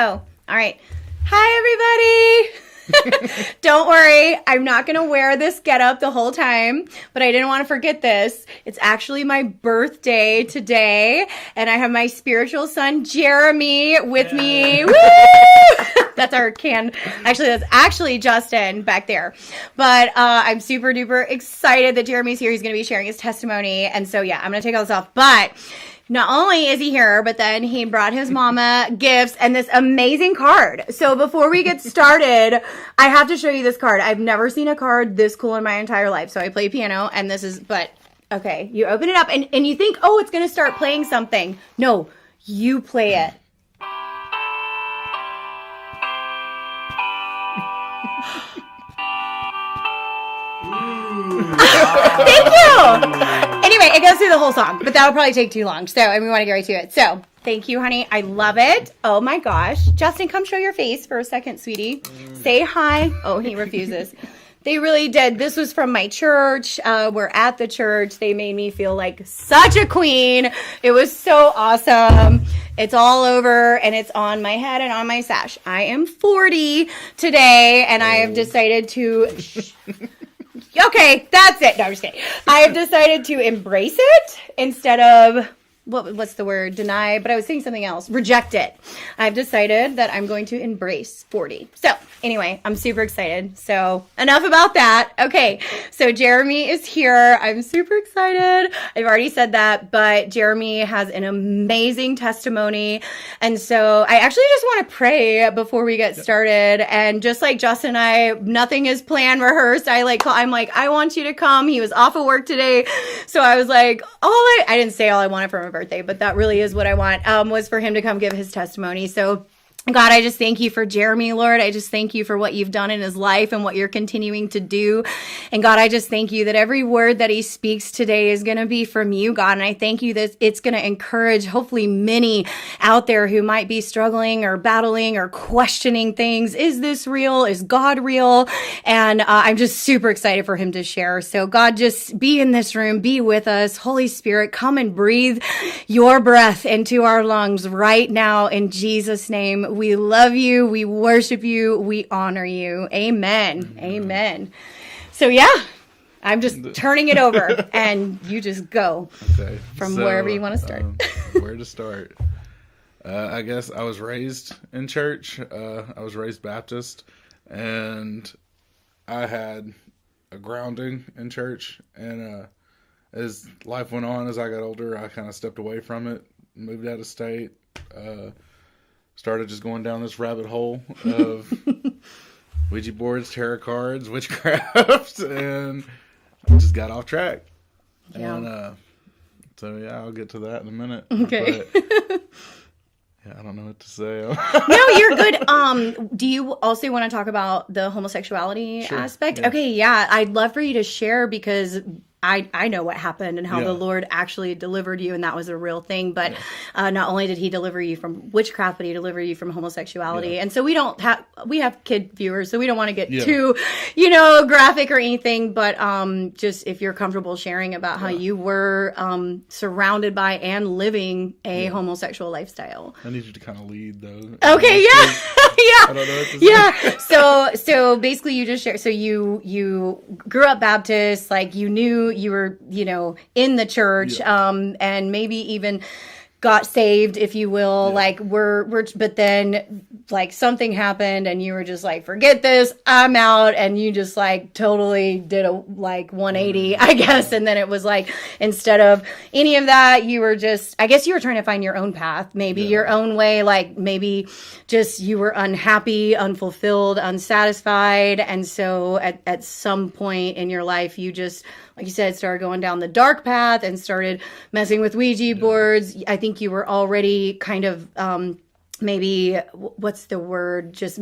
Oh, all right. Hi, everybody. Don't worry, I'm not going to wear this getup the whole time, but I didn't want to forget this. It's actually my birthday today, and I have my spiritual son, Jeremy, with me. Woo! That's our can. Actually, that's actually Justin back there. But I'm super duper excited that Jeremy's here. He's going to be sharing his testimony. And so, yeah, I'm going to take all this off. But not only is he here, but then he brought his mama gifts and this amazing card. So before we get started, I have to show you this card. I've never seen a card this cool in my entire life. So I play piano, and this is, but okay, you open it up and you think, oh, it's going to start playing something. No, you play it. Thank you. Anyway, it goes through the whole song, but that would probably take too long. So, and we want to get right to it. So, thank you, honey. I love it. Oh my gosh. Justin, come show your face for a second, sweetie. Say hi. Oh, he refuses. They really did. This was from my church. We're at the church. They made me feel like such a queen. It was so awesome. It's all over, and it's on my head and on my sash. I am 40 today, and I have decided to... Okay, that's it. No, I'm just kidding. I have decided to embrace it instead of, what's the word? Deny, but I was saying something else. Reject it. I've decided that I'm going to embrace 40. So anyway, I'm super excited. So enough about that. Okay, so Jeremy is here. I'm super excited. I've already said that, but Jeremy has an amazing testimony. And so I actually just want to pray before we get started. And just like Justin and I, nothing is planned, rehearsed. I'm like, I want you to come. He was off of work today. So I was like, I didn't say all I wanted from a birthday, but that really is what I want, was for him to come give his testimony. So God, I just thank you for Jeremy, Lord. I just thank you for what you've done in his life and what you're continuing to do. And God, I just thank you that every word that he speaks today is going to be from you, God. And I thank you that it's going to encourage hopefully many out there who might be struggling or battling or questioning things. Is this real? Is God real? And I'm just super excited for him to share. So God, just be in this room, be with us. Holy Spirit, come and breathe your breath into our lungs right now in Jesus' name. We love you. We worship you. We honor you. Amen. Amen. So yeah, I'm just turning it over and you just go from wherever you want to start. Where to start? I guess I was raised in church. I was raised Baptist, and I had a grounding in church. And as life went on, as I got older, I kind of stepped away from it, moved out of state, started just going down this rabbit hole of Ouija boards, tarot cards, witchcraft, and I just got off track. Yeah. And so, yeah, I'll get to that in a minute. Okay. But, yeah, I don't know what to say. No, you're good. Do you also want to talk about the homosexuality aspect? Yeah. Okay, yeah. I'd love for you to share because I know what happened and how the Lord actually delivered you, and that was a real thing. But not only did he deliver you from witchcraft, but he delivered you from homosexuality. And so we have kid viewers, so we don't want to get too, graphic or anything. But just if you're comfortable sharing about how you were surrounded by and living a homosexual lifestyle. I need you to kind of lead, though. Okay, yeah. I don't know what to say. So basically you just share. So you grew up Baptist, like you knew you were, in the church, and maybe even got saved, if you will, but then like something happened and you were just like, forget this, I'm out. And you just like totally did a 180, I guess. And then it was like, instead of any of that, you were just, I guess you were trying to find your own path, maybe your own way, like maybe just you were unhappy, unfulfilled, unsatisfied. And so at some point in your life, you just, like you said, started going down the dark path and started messing with Ouija boards. I think you were already kind of maybe, what's the word? Just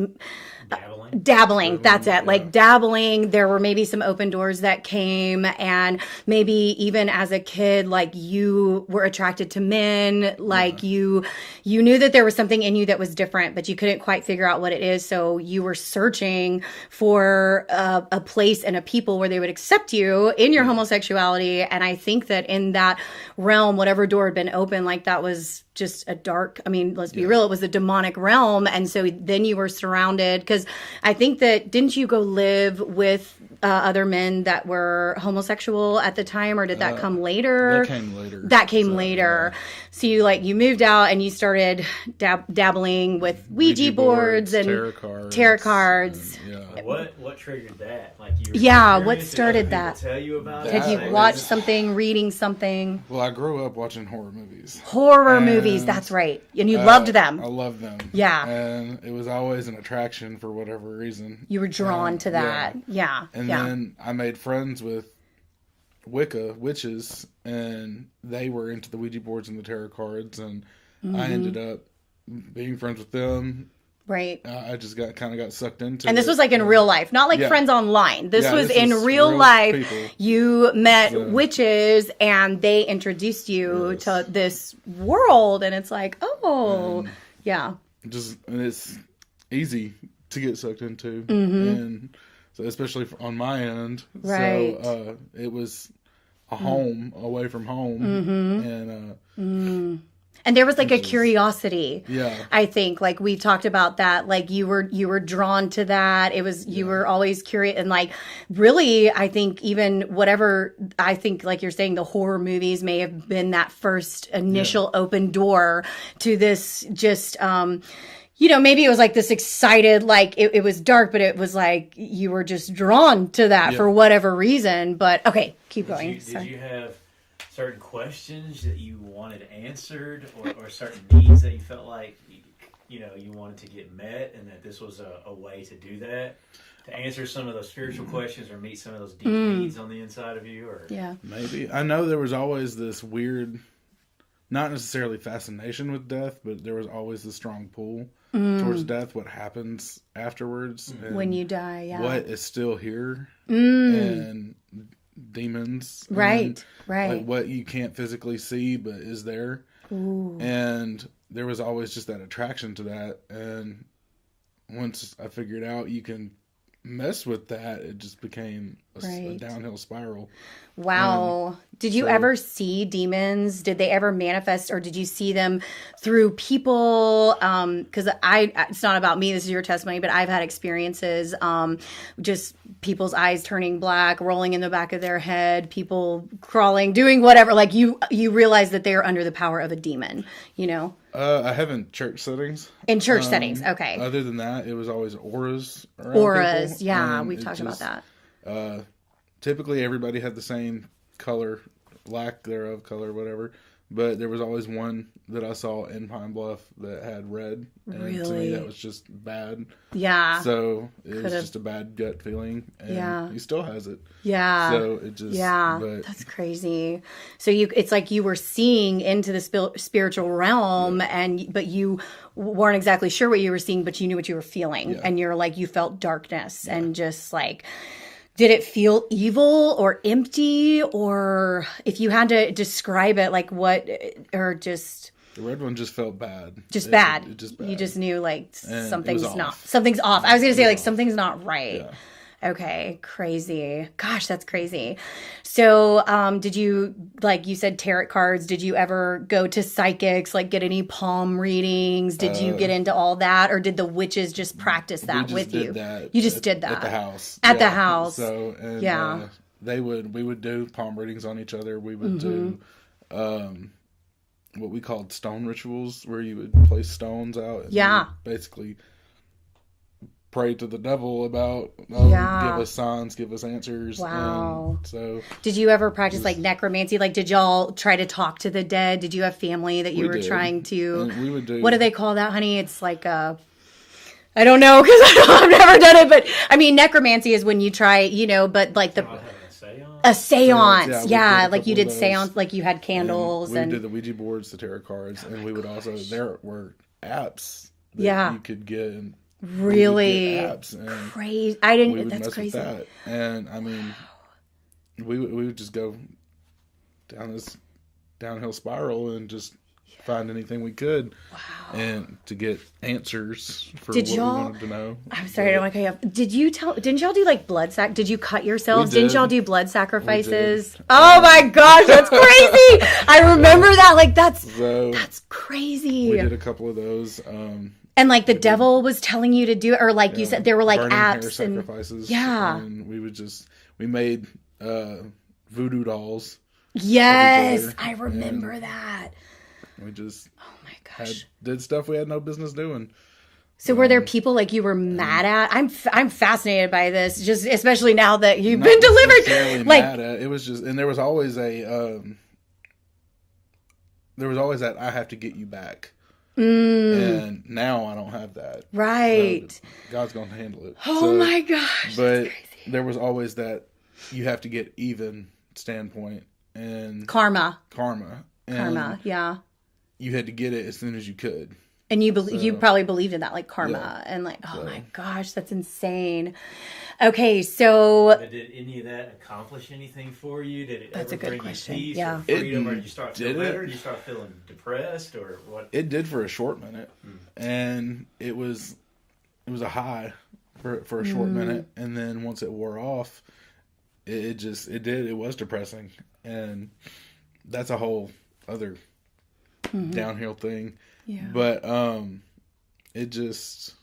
dabbling. That's it. Like dabbling. There were maybe some open doors that came, and maybe even as a kid, like you were attracted to men, like you knew that there was something in you that was different, but you couldn't quite figure out what it is. So you were searching for a place and a people where they would accept you in your homosexuality. And I think that in that realm, whatever door had been open, like that was just a dark, I mean, let's be real, it was a demonic realm. And so then you were surrounded, because I think that, didn't you go live with other men that were homosexual at the time, or did that come later? That came later. That came later. Yeah. So you moved out and you started dabbling with Ouija boards and tarot cards. And, what triggered that? Like what started that? Tell you about it? Had you watched something, reading something? Well, I grew up watching horror movies. Horror movies, that's right. And you loved them. I loved them. Yeah. And it was always an attraction for whatever reason. You were drawn to that. Yeah. And then I made friends with Wicca witches, and they were into the Ouija boards and the tarot cards, and I ended up being friends with them. Right. I just got sucked into it. And this was like in real life, not like friends online. This was in real life. People. You met witches and they introduced you to this world, and it's like, and it's easy to get sucked into. And so especially on my end. Right. So it was a home away from home. And there was like a curiosity. Yeah. I think like we talked about that. Like you were drawn to that. It was, you were always curious. And like, really, I think even whatever, I think like you're saying, the horror movies may have been that first initial open door to this just, maybe it was like this excited, like it was dark, but it was like you were just drawn to that for whatever reason. But okay, keep going. Did you have certain questions that you wanted answered, or certain needs that you felt like you wanted to get met, and that this was a way to do that, to answer some of those spiritual questions or meet some of those deep needs on the inside of you? Or maybe. I know there was always this weird, not necessarily fascination with death, but there was always this strong pull towards death, what happens afterwards, and when you die, what is still here, and demons, right, like what you can't physically see but is there. And there was always just that attraction to that, and once I figured out you can mess with that, it just became a downhill spiral. Wow. Did you ever see demons? Did they ever manifest, or did you see them through people? Because it's not about me, this is your testimony, but I've had experiences, just people's eyes turning black, rolling in the back of their head, people crawling, doing whatever. Like you realize that they are under the power of a demon, I have in church settings. In church settings, okay. Other than that, it was always auras around people, yeah, we've talked about that. Typically, everybody had the same color, lack thereof color, whatever. But there was always one that I saw in Pine Bluff that had red. And to me, that was just bad. Yeah. So it was just a bad gut feeling. And he still has it. Yeah. So it just... Yeah. That's crazy. So it's like you were seeing into the spiritual realm, but you weren't exactly sure what you were seeing, but you knew what you were feeling. Yeah. And you're like, you felt darkness and just like... Did it feel evil or empty, or if you had to describe it, like what, or just... The red one just felt bad. Just bad. You just knew like something's off. I was going to say like something's not right. Yeah. Okay, crazy. Gosh, that's crazy. So, did you, like you said, tarot cards, did you ever go to psychics, like get any palm readings? Did you get into all that, or did the witches just practice that with you? You just did that? At the house. At the house. So, and we would do palm readings on each other. We would do what we called stone rituals, where you would place stones out and basically pray to the devil about give us signs, give us answers. Wow. And so did you ever practice like necromancy? Like, did y'all try to talk to the dead? Did you have family that you were trying to? And we would do. What do they call that, honey? It's like I don't know, because I've never done it. But I mean, necromancy is when you try, but like a seance. Yeah, like you did seance, like you had candles. And we would do the Ouija boards, the tarot cards, and we would also, there were apps that you could get. And really apps, and crazy. That's crazy. That. And I mean, we would just go down this downhill spiral and just find anything we could. Wow. And to get answers for Did what we y'all- wanted to know. I'm sorry, I don't want to cut you off. Didn't y'all do like did you cut yourselves? We Didn't did. y'all do blood sacrifices? did. Oh my gosh, that's crazy. I remember that. Like, that's So crazy. we did a couple of those. And like the devil was telling you to do it, or like you said, there were like burning hair apps and sacrifices. yeah. And we made voodoo dolls. yes, other, I remember that. We just Oh my gosh. did stuff we had no business doing. So were there people like you were mad at? I'm fascinated by this, just especially now that you've been Necessarily delivered. Like, mad at. It was just, and there was always that I have to get you back. And now I don't have that. right. So God's going to handle it. Oh my gosh. But that's crazy. there was always that you have to get even standpoint and Karma. And Yeah. you had to get it as soon as you could. And you probably believed in that, like karma, and like, oh my gosh, that's insane. Okay, so But did any of that accomplish anything for you? Did it That's ever a good bring question. you peace Yeah. or freedom, or did you start Did feeling it? better? Did you start feeling depressed, or what? It did for a short minute, and it was a high for a short minute, and then once it wore off, it was depressing, and that's a whole other downhill thing. yeah, But it just,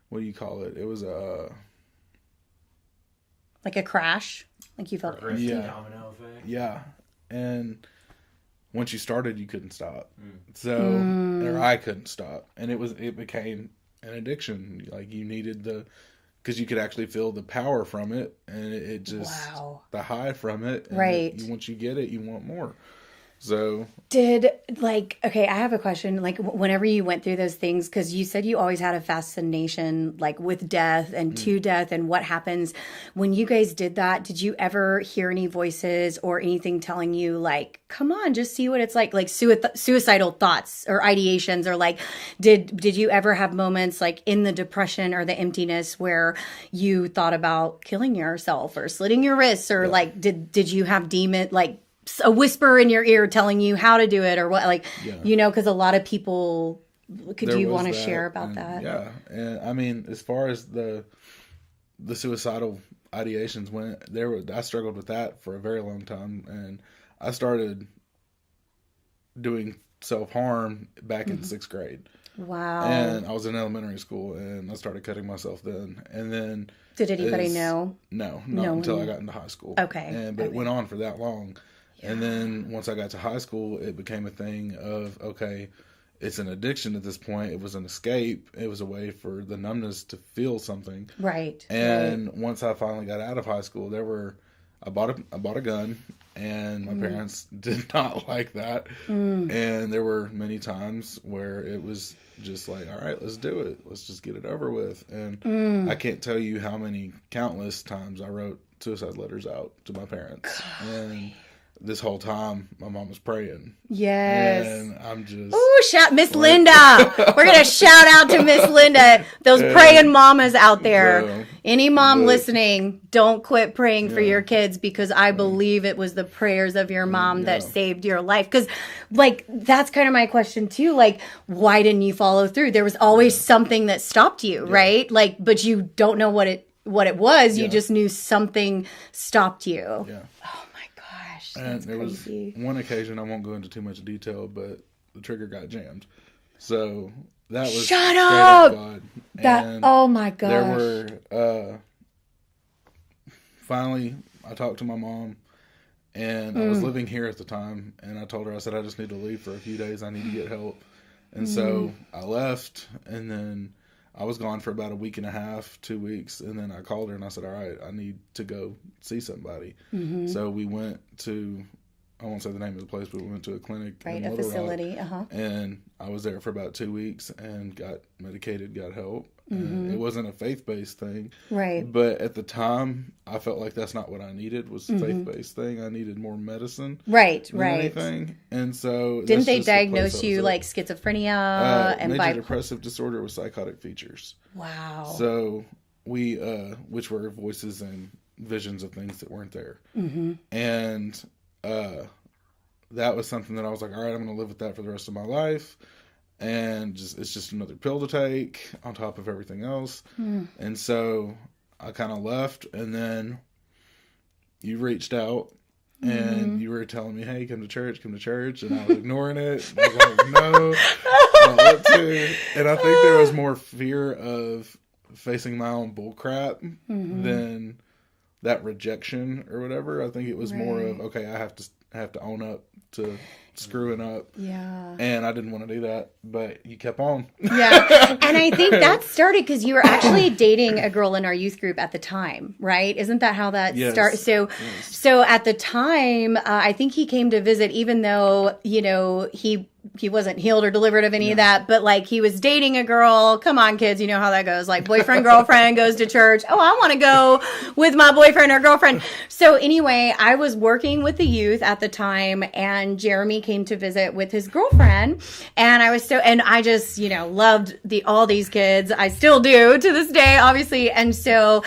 what do you call it? It was like a crash, like you felt. Progressive Yeah. domino effect. yeah, and once you started, you couldn't stop. So, or I couldn't stop, and it became an addiction. Like you needed because you could actually feel the power from it, and it just Wow. the high from it. And Right. once you get it, you want more. So Okay, I have a question. Like, whenever you went through those things, because you said you always had a fascination, like, with death and to death and what happens when you guys did that. Did you ever hear any voices or anything telling you, like, come on, just see what it's like suicidal thoughts or ideations, or like, did you ever have moments like in the depression or the emptiness where you thought about killing yourself or slitting your wrists, or like, did you have a whisper in your ear telling you how to do it, or what, like, because a lot of people, do you want to share about that? Yeah. And I mean, as far as the suicidal ideations went, I struggled with that for a very long time. And I started doing self-harm back in 6th grade. Wow. And I was in elementary school, and I started cutting myself then. And then Did anybody know? No, not until I got into high school. Okay. But it went on for that long. And then once I got to high school, it became a thing of, okay, it's an addiction at this point. It was an escape. It was a way for the numbness to feel something. Right. And once I finally got out of high school, I bought a gun, and my parents did not like that. And there were many times where it was just like, all right, let's do it. Let's just get it over with. And I can't tell you how many countless times I wrote suicide letters out to my parents. And this whole time, my mom was praying. Yes. And I'm just... Ooh, shout Miss Linda. We're going to shout out to Miss Linda. Those praying mamas out there. Bro. Any mom listening, don't quit praying for your kids, because I believe it was the prayers of your mom that saved your life. Because, like, that's kind of my question, too. Like, why didn't you follow through? There was always something that stopped you, right? Like, but you don't know what it was. You just knew something stopped you. Yeah. Oh, my gosh. And That's there crazy. was one occasion, I won't go into too much detail, but the trigger got jammed. So that was Shut straight up! God. And Oh, my gosh. there were, finally, I talked to my mom, and I was living here at the time, and I told her, I said, I just need to leave for a few days. I need to get help. And so I left, and then I was gone for about a week and a half, 2 weeks, and then I called her and I said, all right, I need to go see somebody. So we went to, I won't say the name of the place, but we went to a clinic in a Little facility. Rock, and I was there for about 2 weeks and got medicated, got help. And it wasn't a faith-based thing. Right. But at the time, I felt like that's not what I needed, was a faith-based thing. I needed more medicine Right. than Right. anything. And so Didn't that's they just the place diagnose I you was like at. schizophrenia and major bipolar? depressive disorder with psychotic features. Wow. So we, which were voices and visions of things that weren't there. And that was something that I was like, all right, I'm going to live with that for the rest of my life. And it's just another pill to take on top of everything else. And so I kind of left, and then you reached out and you were telling me, hey, come to church. And I was ignoring it. I was like, no, I don't want to. And I think there was more fear of facing my own bull crap than that rejection or whatever. I think it was more of, okay, I have to own up to screwing up. Yeah. And I didn't want to do that, but you kept on. Yeah. And I think that started because you were actually dating a girl in our youth group at the time, right? Isn't that how that started? So at the time, I think he came to visit, even though, you know, he wasn't healed or delivered of any of that, but like he was dating a girl. Come on, kids, you know how that goes. Like boyfriend, girlfriend goes to church. Oh, I want to go with my boyfriend or girlfriend. So anyway, I was working with the youth at the time, and Jeremy came to visit with his girlfriend, and I just, you know, loved all these kids. I still do to this day, obviously. And so,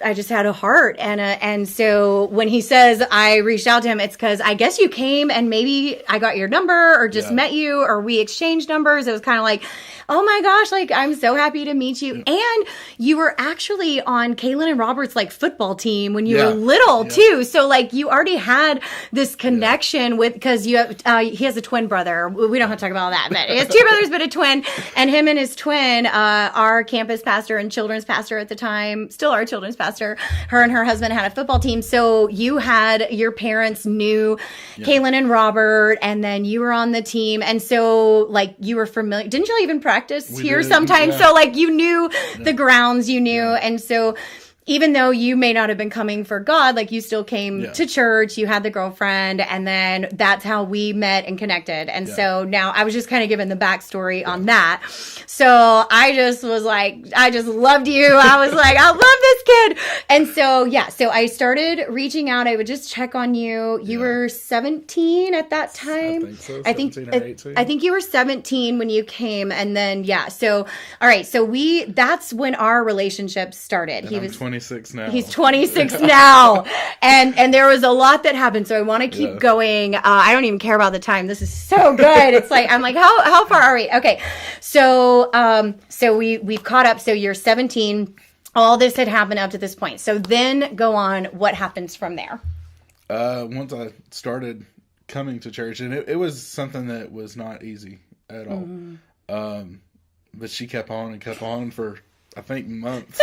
I just had a heart. And so when he says I reached out to him, it's because I guess you came and maybe I got your number or just met you or we exchanged numbers. It was kind of like, oh my gosh, like I'm so happy to meet you. And you were actually on Kaylin and Robert's like football team when you were little too. So like you already had this connection with, because you have, he has a twin brother. We don't have to talk about all that, but he has two brothers, but a twin. And him and his twin, our campus pastor and children's pastor at the time, still our children's pastor, her and her husband had a football team. So you had, your parents knew Kaylin and Robert, and then you were on the team. And so like you were familiar. Didn't y'all even practice here sometimes? So like you knew the grounds, you knew. And so even though you may not have been coming for God, like you still came to church, you had the girlfriend, and then that's how we met and connected. And so now I was just kind of giving the backstory on that. So I just was like, I just loved you. I was like, I love this kid. And so, so I started reaching out. I would just check on you. You were 17 at that time. I think so. 17 or 18. I think you were 17 when you came. And then, so, all right. So that's when our relationship started. And I'm 26 now. He's 26 now. And there was a lot that happened. So I want to keep going. I don't even care about the time. This is so good. It's like, I'm like, how far are we? Okay. So we've caught up. So you're 17. All this had happened up to this point. So then go on. What happens from there? Once I started coming to church, and it was something that was not easy at all. But she kept on for, I think, months.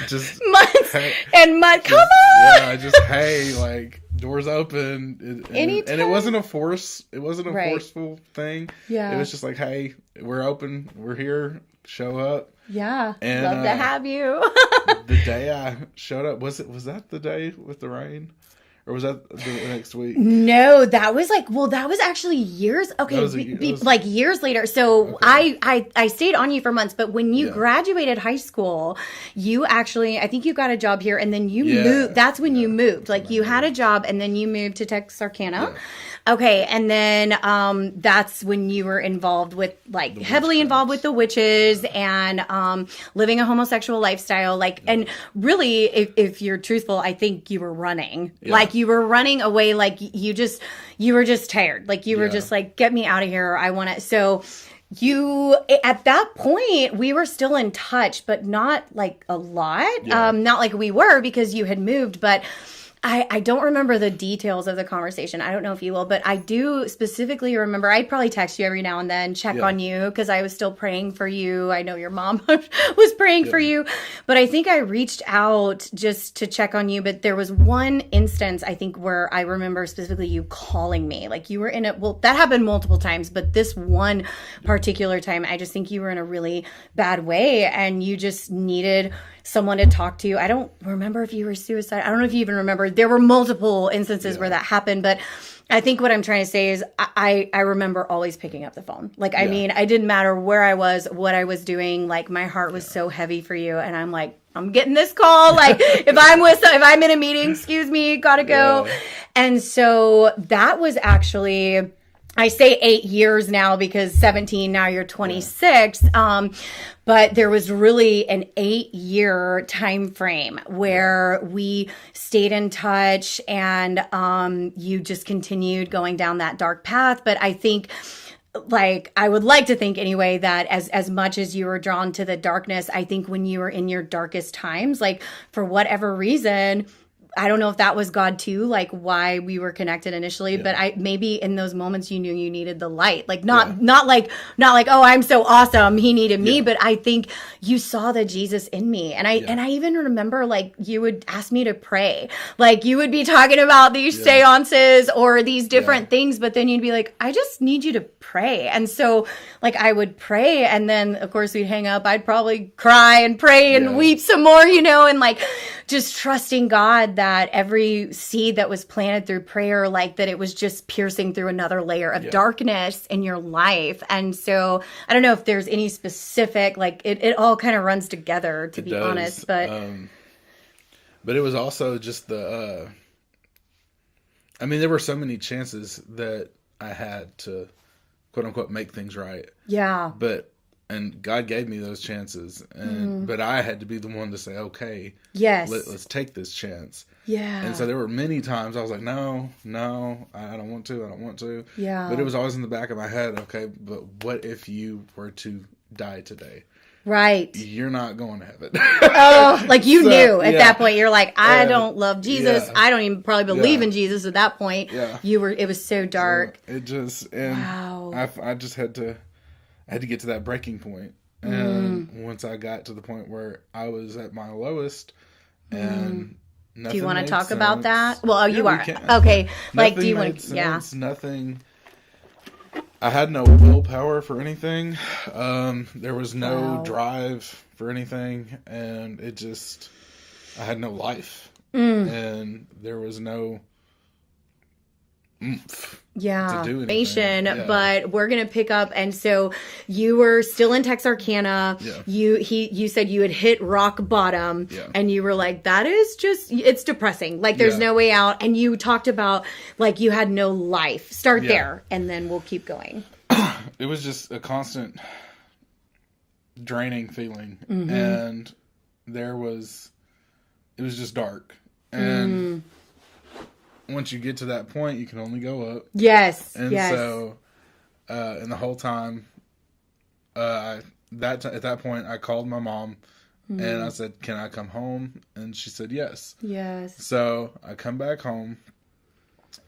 Just months and months. Come on. Yeah, just like doors open. Anytime. And it wasn't a force. It wasn't a forceful thing. Yeah. It was just like, hey, we're open. We're here. Show up. Yeah. And, love to have you. The day I showed up, was that the day with the rain? Or was that the next week? No, that was actually years. Okay, like years later. So I stayed on you for months, but when you graduated high school, you actually, I think you got a job here, and then you moved. That's when you moved. Like you had a job, and then you moved to Texarkana. Yeah. Okay, and then that's when you were involved with, like, heavily involved with the witches and living a homosexual lifestyle. Like, and really, if you're truthful, I think you were running. Yeah. Like, you were running away. Like, you were just tired. Like, you were just like, get me out of here. I want to. So at that point, we were still in touch, but not like a lot. Yeah. Not like we were, because you had moved, but I don't remember the details of the conversation. I don't know if you will, but I do specifically remember I'd probably text you every now and then, check on you, because I was still praying for you. I know your mom was praying for you, but I think I reached out just to check on you. But there was one instance, I think, where I remember specifically you calling me. Like you were in it. Well, that happened multiple times, but this one particular time, I just think you were in a really bad way and you just needed someone to talk to. I don't remember if you were suicidal. I don't know if you even remember. There were multiple instances where that happened, but I think what I'm trying to say is I remember always picking up the phone. Like, I mean, it didn't matter where I was, what I was doing. Like, my heart was so heavy for you. And I'm like, I'm getting this call. Like, if I'm in a meeting, excuse me, gotta go. And so that was actually I say 8 years now because 17, now you're 26. But there was really an 8-year time frame where we stayed in touch, and you just continued going down that dark path. But I think, like, I would like to think anyway, that as much as you were drawn to the darkness, I think when you were in your darkest times, like, for whatever reason, I don't know if that was God too, like why we were connected initially, but maybe in those moments you knew you needed the light, like not like, oh, I'm so awesome, he needed me, but I think you saw the Jesus in me. And I even remember, like, you would ask me to pray, like you would be talking about these seances or these different things, but then you'd be like, I just need you to pray. And so, like, I would pray, and then of course we'd hang up, I'd probably cry and pray and weep some more, and like just trusting God that every seed that was planted through prayer, like that it was just piercing through another layer of darkness in your life. And so I don't know if there's any specific, like it all kind of runs together, to be honest, but it was also just the, I mean, there were so many chances that I had to quote unquote make things right. Yeah. And God gave me those chances, but I had to be the one to say, okay, yes, let's take this chance. Yeah. And so there were many times I was like, no, I don't want to. Yeah. But it was always in the back of my head, okay, but what if you were to die today? Right. You're not going to heaven. Oh, like you knew at that point. You're like, I don't love Jesus. Yeah. I don't even probably believe in Jesus at that point. Yeah. It was so dark. So it just, and wow. I just had to get to that breaking point. And once I got to the point where I was at my lowest and nothing. Do you want to made talk sense. about that? Well, you are. Can. Okay. Like, Nothing do you made want sense, Nothing. I had no willpower for anything. There was no drive for anything. And it just, I had no life. And there was no oomph. Yeah, to do anything. But we're gonna pick up, and so you were still in Texarkana. Yeah. You said you had hit rock bottom, and you were like, "That is just, it's depressing. Like, there's no way out." And you talked about, like, you had no life. Start there, and then we'll keep going. It was just a constant draining feeling, and it was just dark, and. Once you get to that point, you can only go up. Yes. And so, and the whole time, at that point, I called my mom and I said, "Can I come home?" And she said, "Yes." Yes. So I come back home.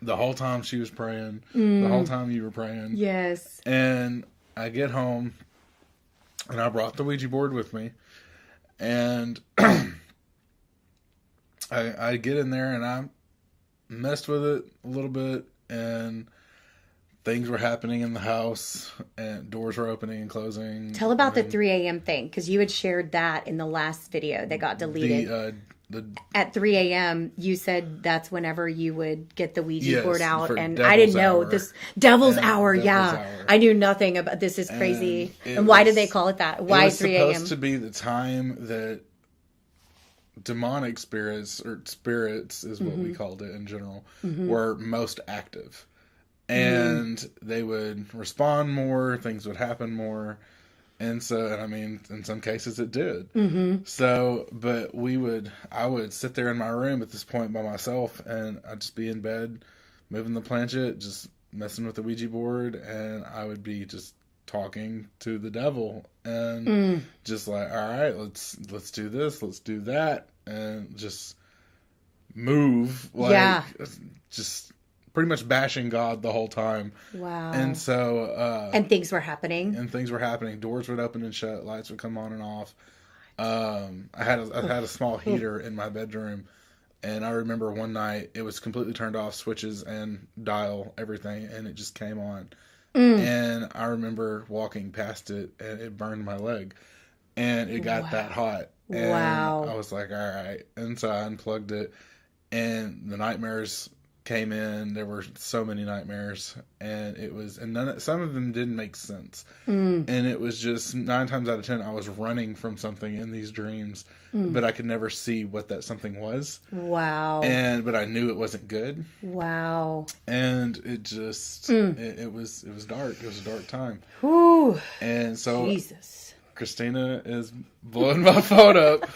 The whole time she was praying. The whole time you were praying. Yes. And I get home and I brought the Ouija board with me. And I get in there and I messed with it a little bit, and things were happening in the house, and doors were opening and closing. Tell about the 3 a.m. thing, because you had shared that in the last video that got deleted. At 3 a.m., you said that's whenever you would get the Ouija board out, and I didn't know this Devil's Hour. Hour. I knew nothing about this. Is crazy. And why did they call it that? Why 3 a.m.? It was supposed to be the time that demonic spirits, or spirits is what we called it in general, were most active. And they would respond more, things would happen more. And so, and I mean, in some cases it did. So, but I would sit there in my room at this point by myself, and I'd just be in bed, moving the planchette, just messing with the Ouija board, and I would be just talking to the devil, and just like, all right, let's do this, let's do that, and just move, like, just pretty much bashing God the whole time. Wow. And so and things were happening. Doors would open and shut, lights would come on and off. I had a small heater in my bedroom, and I remember one night it was completely turned off, switches and dial, everything, and it just came on. And I remember walking past it, and it burned my leg, and it got that hot. And I was like, all right. And so I unplugged it, and the nightmares came in. There were so many nightmares, and some of them didn't make sense. And it was just 9 times out of 10, I was running from something in these dreams, but I could never see what that something was. Wow. But I knew it wasn't good. Wow. And it just, it was dark. It was a dark time. Whew. And so Jesus. Christina is blowing my phone up.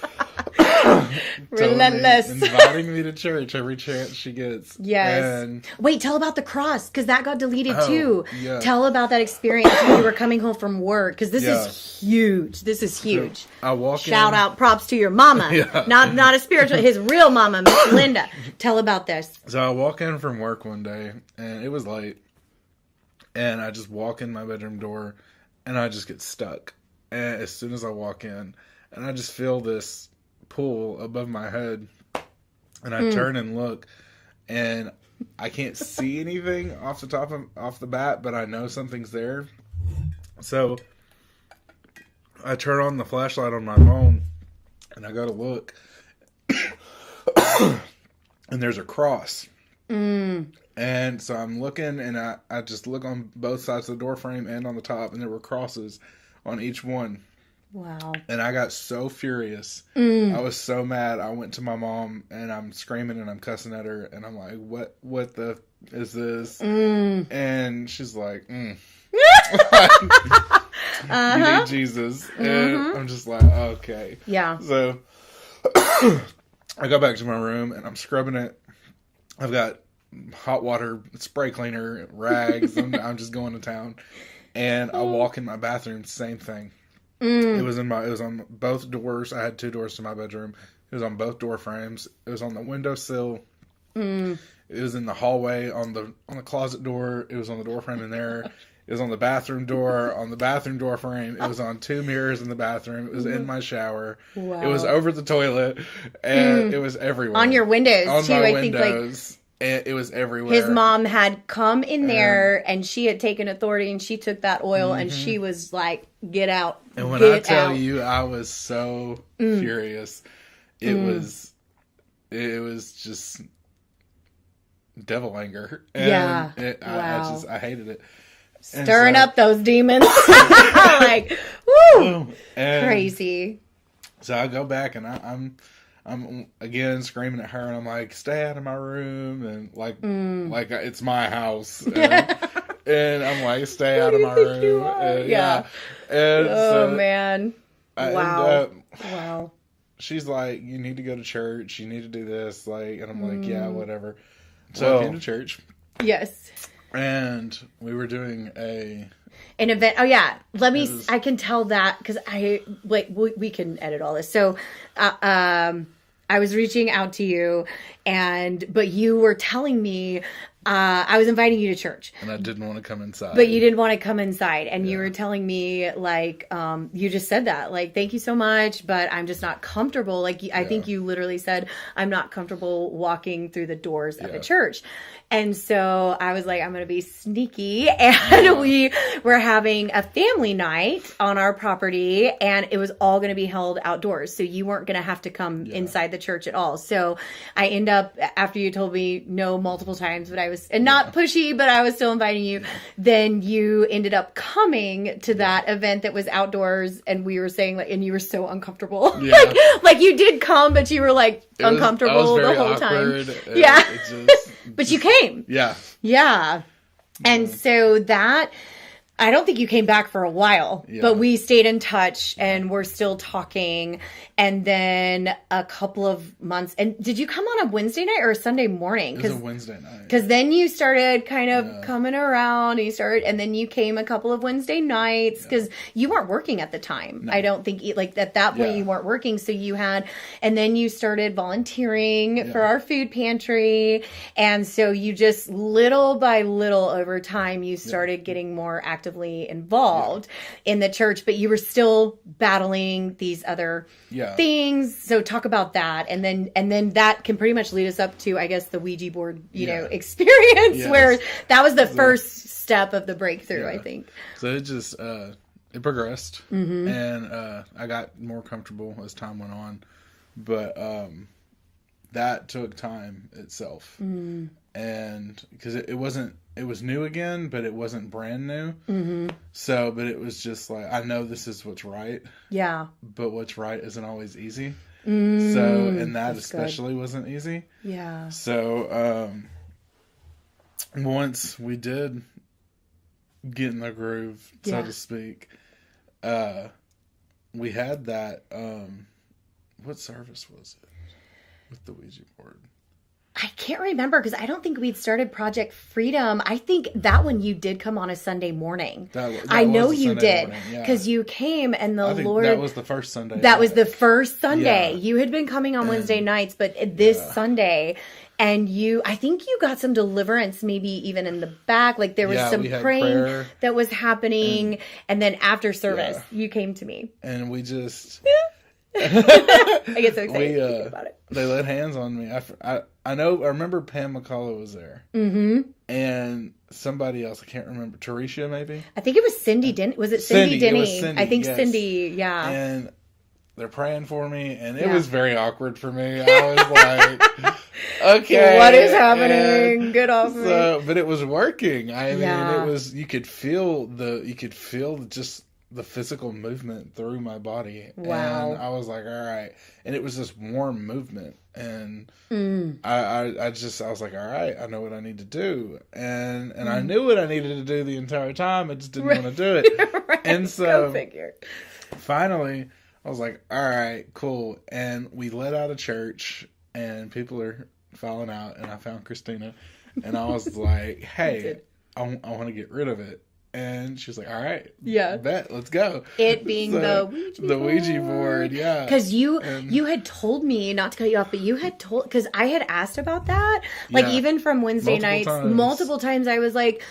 Relentless. Inviting me to church every chance she gets. Yes. And wait, tell about the cross, because that got deleted too. Yeah. Tell about that experience when you were coming home from work, because this Yeah. is huge. This is huge. So I walk Shout in. out, props to your mama. Yeah. Not a spiritual, his real mama, Miss Linda. Tell about this. So I walk in from work one day, and it was late, and I just walk in my bedroom door, and I just get stuck. And as soon as I walk in, and I just feel this pull above my head, and I turn and look, and I can't see anything off the bat, but I know something's there. So I turn on the flashlight on my phone, and I go to look, and there's a cross. And so I'm looking, and I just look on both sides of the door frame and on the top, and there were crosses on each one. Wow. And I got so furious. I was so mad. I went to my mom, and I'm screaming and I'm cussing at her, and I'm like, what the is this? And she's like, You need Jesus. And I'm just like, okay. Yeah. So I go back to my room, and I'm scrubbing it. I've got hot water, spray cleaner, rags. I'm just going to town. And I walk in my bathroom, same thing. It was on both doors. I had 2 doors to my bedroom. It was on both door frames. It was on the windowsill. It was in the hallway on the closet door. It was on the door frame in there. It was on the bathroom door, on the bathroom door frame. It was on 2 mirrors in the bathroom. It was in my shower. Wow. It was over the toilet, and it was everywhere. On your windows on too, my I windows. think. It was everywhere. His mom had come in there, and she had taken authority, and she took that oil, and she was like, "Get out!" And when get I tell out. you, I was so furious. It was just devil anger. And Wow. I hated it. And Stirring so- up those demons, like, woo, and crazy. So I go back, and I'm again screaming at her, and I'm like, "Stay out of my room!" And like it's my house, and I'm like, "Stay out of my room!" And, Yeah. And Oh so man! I end Wow! up- Wow! she's like, "You need to go to church. You need to do this." Like, and I'm like, "Yeah, whatever." So I came to church, Yes. and we were doing An event. Oh yeah. Let me. It was- I can tell that because we can edit all this. So, I was reaching out to you, but you were telling me. I was inviting you to church. and I didn't want to come inside. But you didn't want to come inside, and you were telling me like, you just said that, like, thank you so much, but I'm just not comfortable. Like, I think you literally said, I'm not comfortable walking through the doors of a church. And so I was like, I'm going to be sneaky, and we were having a family night on our property, and it was all going to be held outdoors. So you weren't going to have to come inside the church at all. So I end up, after you told me no multiple times, but I was, and not pushy, but I was still inviting you. Then you ended up coming to that event that was outdoors, and we were saying, like, and you were so uncomfortable. Yeah. like you did come, but you were like I was uncomfortable very the whole awkward, time. and Yeah. it just- But you came. yeah. Yeah. And so that, I don't think you came back for a while, Yeah. but we stayed in touch, and we're still talking. And then a couple of months, and did you come on a Wednesday night or a Sunday morning? It was a Wednesday night. Because then you started kind of coming around, and then you came a couple of Wednesday nights because you weren't working at the time. I don't think, like, at that point you weren't working. So you had, and then you started volunteering for our food pantry. And so you just little by little over time, you started getting more actively involved in the church, but you were still battling these other things. So talk about that. And then that can pretty much lead us up to, I guess, the Ouija board, you know, experience where that was the first step of the breakthrough, I think. So it just, it progressed, and I got more comfortable as time went on, but that took time itself. and because it wasn't, it was new again, but it wasn't brand new. Mm-hmm. So, but it was just like, I know this is what's right, Yeah. but what's right isn't always easy. Mm, So, and that that's especially wasn't easy. Yeah. So, once we did get in the groove, so to speak, we had that, what service was it with the Ouija board? I can't remember because I don't think we'd started Project Freedom. I think that one you did come on a Sunday morning. That I know was a you Sunday did morning, yeah. because you came and the I think Lord. that was the first Sunday. That was the first Sunday. Yeah. You had been coming on Wednesday nights, but this Sunday, and I think you got some deliverance, maybe even in the back. Like there was some we had praying prayer, that was happening, and then after service, you came to me. and we just. I get so excited thinking about it. They laid hands on me. I remember Pam McCullough was there. Mm-hmm. And somebody else, I can't remember, Teresia maybe? I think it was Cindy Denny. Was it Cindy Denny? It was Cindy, I think yes. Cindy, yeah. And they're praying for me, and it was very awkward for me. I was like, okay. What is happening? Get off me. But it was working. I mean, Yeah. it was, you could feel just the physical movement through my body. Wow. And I was like, all right. And it was this warm movement. And I was like, all right, I know what I need to do. And I knew what I needed to do the entire time. I just didn't want to do it. Right. And so Go figure. finally, I was like, all right, cool. And we let out of church, and people are filing out, and I found Christina. And I was like, hey, I want to get rid of it. And she was like, all right, bet, let's go. It being So, the Ouija board, yeah. Because you had told me, not to cut you off, but you had told, because I had asked about that. Like, even from Wednesday nights, multiple times I was like,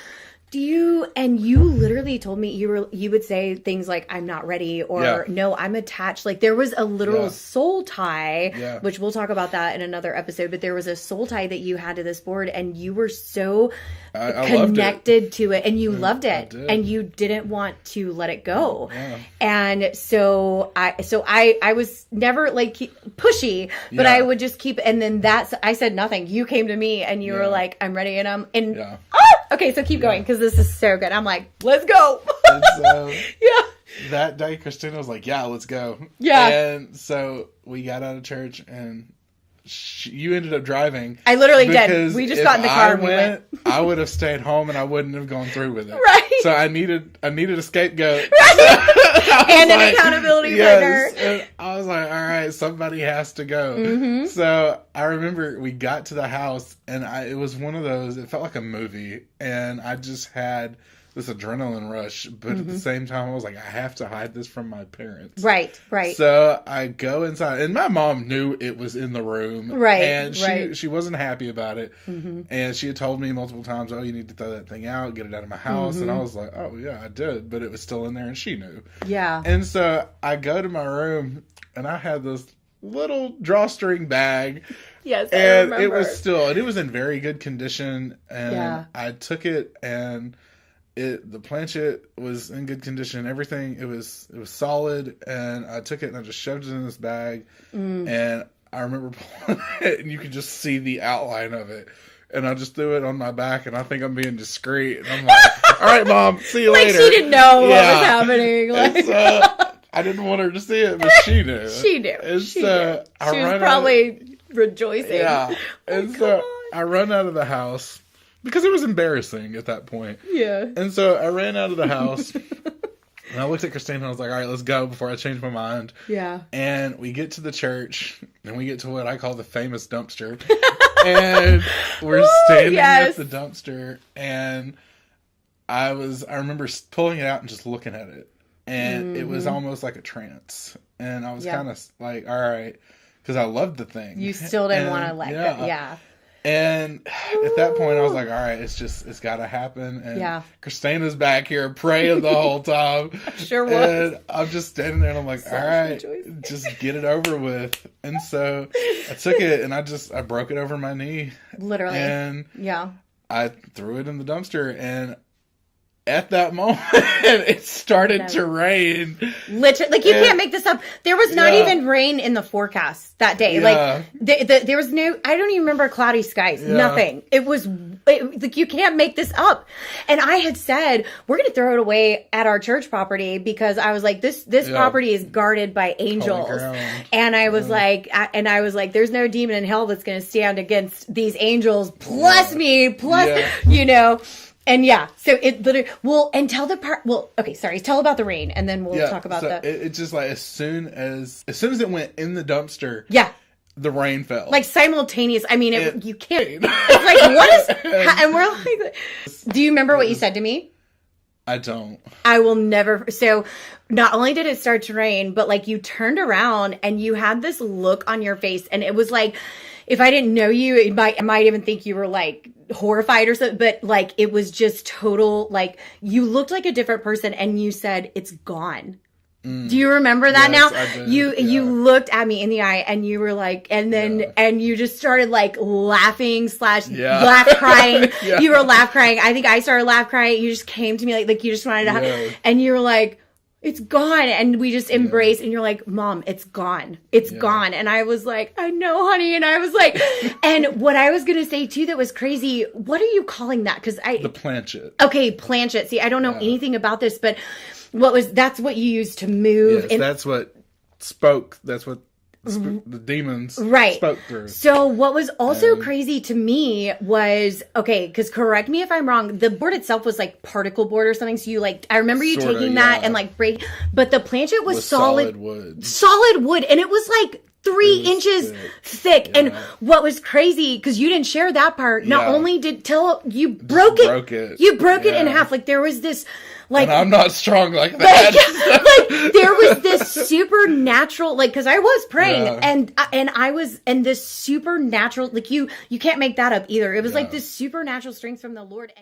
and you literally told me you would say things like, I'm not ready, or no, I'm attached. Like there was a literal soul tie, which we'll talk about that in another episode, but there was a soul tie that you had to this board, and you were so I connected to it, and you loved it, did. and you didn't want to let it go. Yeah. And so I was never like pushy, but I would just keep, and then I said nothing. You came to me and you were like, I'm ready. And okay, so keep going, because this is so good. I'm like, let's go. And so that day, Christina was like, yeah, let's go. Yeah. And so we got out of church, and you ended up driving. I literally did. We just got in the car and we went. I would have stayed home, and I wouldn't have gone through with it. Right. So I needed a scapegoat. Right. And an accountability partner. And I was like, all right, somebody has to go. Mm-hmm. So I remember we got to the house, and it was one of those, it felt like a movie, and I just had this adrenaline rush, but at the same time, I was like, I have to hide this from my parents. Right. So I go inside, and my mom knew it was in the room. Right. And she wasn't happy about it. Mm-hmm. And she had told me multiple times, oh, you need to throw that thing out, get it out of my house. And I was like, oh, yeah, I did. But it was still in there, and she knew. Yeah. And so I go to my room, and I had this little drawstring bag. Yes, I and remember. it was in very good condition. And I took it, and the planchette was in good condition. Everything, it was solid, and I took it and I just shoved it in this bag. And I remember pulling it, and you could just see the outline of it. And I just threw it on my back, and I think I'm being discreet. And I'm like, all right, Mom, see you later. Like she didn't know what was happening. Like I didn't want her to see it, but she knew. She knew. And she so knew. She was probably rejoicing. Yeah. And so I run out of the house, because it was embarrassing at that point. Yeah. And so I ran out of the house, and I looked at Christine, and I was like, all right, let's go before I change my mind. Yeah. And we get to the church, and we get to what I call the famous dumpster. And we're standing at the dumpster, and I remember pulling it out and just looking at it. And it was almost like a trance. And I was kind of like, all right, because I loved the thing. You still didn't want to let go. Yeah. And at that point, I was like, all right, it's got to happen. And Christina's back here praying the whole time. Sure was. And I'm just standing there, and I'm like, all right, just get it over with. And so I took it, and I broke it over my knee. Literally. And yeah, I threw it in the dumpster, and at that moment, it started to rain. Literally, like, you can't make this up. There was not even rain in the forecast that day. Like, there was no, I don't even remember cloudy skies. Nothing. It was, like, you can't make this up. And I had said, we're going to throw it away at our church property, because I was like, this property is guarded by angels. And I was like, there's no demon in hell that's going to stand against these angels, plus me, plus, you know. And so it literally, and tell the part, okay, sorry, tell about the rain, and then we'll talk about that. It's just like, as soon as it went in the dumpster, the rain fell. Like, simultaneous. I mean, you can't, it's like, what is, and we're like, do you remember what you said to me? I don't. I will never. So not only did it start to rain, but like, you turned around and you had this look on your face, and it was like, if I didn't know you, I might even think you were like horrified or something, but like, it was just total, like, you looked like a different person, and you said, it's gone. Do you remember that now? You looked at me in the eye, and you were like, and then, and you just started like laughing / laugh crying. You were laugh crying. I think I started laugh crying. You just came to me like you just wanted to hug, and you were like, it's gone. And we just embraced, and you're like, Mom, it's gone. It's gone. And I was like, I know, honey. And I was like, and what I was going to say too, that was crazy. What are you calling that? The planchet. Okay. Planchet. See, I don't know anything about this, but that's what you use to move. Yes, that's what spoke. That's what the demons spoke through. So what was also crazy to me was, okay, because correct me if I'm wrong, the board itself was like particle board or something. So you like, I remember you taking that and like but the planchet was solid wood. And it was like 3 inches thick. And what was crazy, because you didn't share that part, not only did you broke it. You broke it in half. Like, there was this, like, and I'm not strong like that. Like, there was this supernatural, like, because I was praying, and I was, and this supernatural, like, you can't make that up either. It was like this supernatural strength from the Lord.